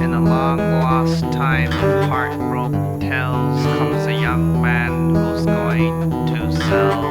In a long lost time of heartbroken tales comes a young man who's going to sell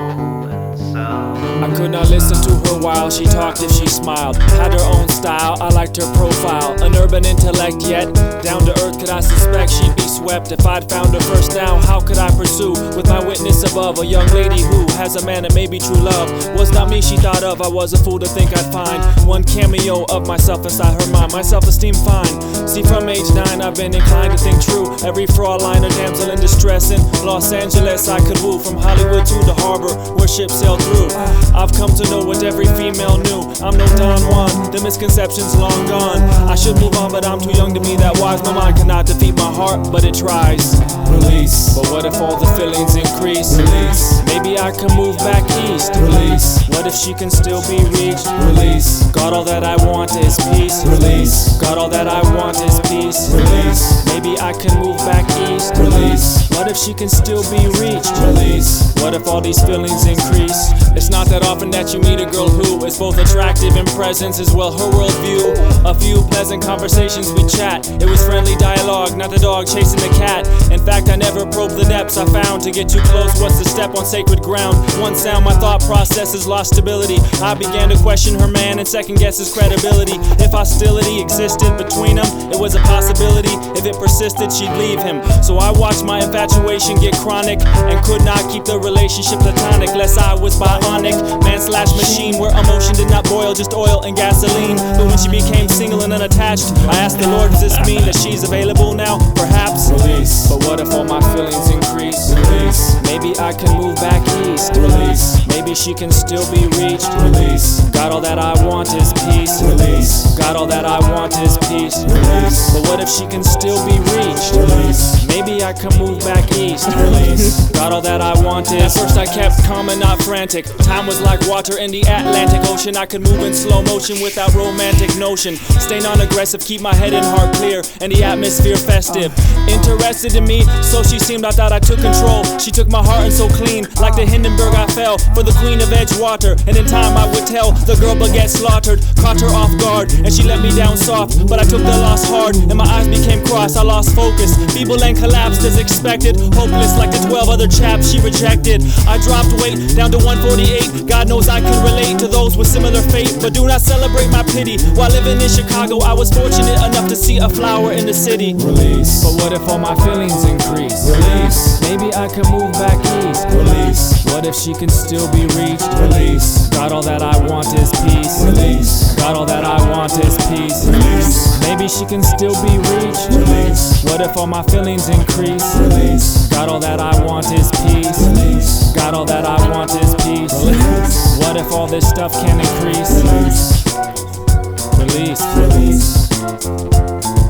and sell. I could not listen to her while she talked if she smiled. Had her own style, I liked her profile. An urban intellect yet down to earth, could I suspect she'd be swept if I'd found her first down? How could I pursue with my witness above a young lady who has a man that may be true love? Was not me she thought of, I was a fool to think I'd find one cameo of myself inside her mind. My self-esteem fine. See, from age 9 I've been inclined to think true. Every fraud-line or damsel in distress in Los Angeles I could woo. From Hollywood to the harbor where ships sail through, I've come to know what every female knew. I'm no Don Juan, the misconception's long gone. I should move on, but I'm too young to be that wise. My mind cannot defeat my heart, but it tries. Release. But what if all the feelings increase? Release. Maybe I can move back east. Release. What if she can still be reached? Release. God, all that I want is peace. Release. God, all that I want is peace. Release. Maybe I can move back east. Release. What if she can still be reached? Release. What if all these feelings increase? It's not that often that you meet a girl who is both attractive in presence as well her worldview. A few pleasant conversations we chat. It was friendly dialogue, not the dog chasing the cat. In fact, I never probed the depths I found. To get too close, what's the step on sacred ground? One sound, my thought processes lost stability. I began to question her man and second guess his credibility. If hostility existed between them, it was a possibility. If it persisted, she'd leave him. So I watched my infatuation get chronic and could not keep the relationship platonic, lest I was bionic, man/machine, where emotion did not boil, just oil and gasoline. But when she became single and unattached, I asked the Lord, does this mean that she's available now? Perhaps. Release. But what if all my feelings increase? Release. Maybe I can move back east. Release. Maybe she can still be reached. Release. God, all that I want is peace. Release. God, all that I want is peace. Release. But what if she can still be reached? Release. Maybe I can move back east. Release. God, all that I want is. At first I kept calm and not frantic. Time was like water in the Atlantic Ocean. I could move in slow motion without romantic notion. Stay non-aggressive, keep my head and heart clear, and the atmosphere festive. Interested in me, so she seemed, I thought I took control. She took my heart and so clean, like the Hindenburg I fell for the queen of Edgewater. And in time I would tell the girl but get slaughtered. Caught her off guard and she let me down soft, but I took the loss hard and my eyes became crossed. I lost focus, feeble and collapsed as expected. Hopeless like the 12 other chaps she rejected. I dropped weight down to 148. God knows I can relate to those with similar fate, but do not celebrate my pity. While living in Chicago, I was fortunate enough to see a flower in the city. Release. But what if all my feelings increase? Release. Maybe I can move back east. Release. What if she can still be reached? Release. God, all that I want is peace. Release. God, all that I want is peace. Release. Maybe she can still be reached. Release. What if all my feelings increase? Release. God, all that I want is peace. Release. God, all that I want is peace. Release. What if all this stuff can increase? Release. Release. Release.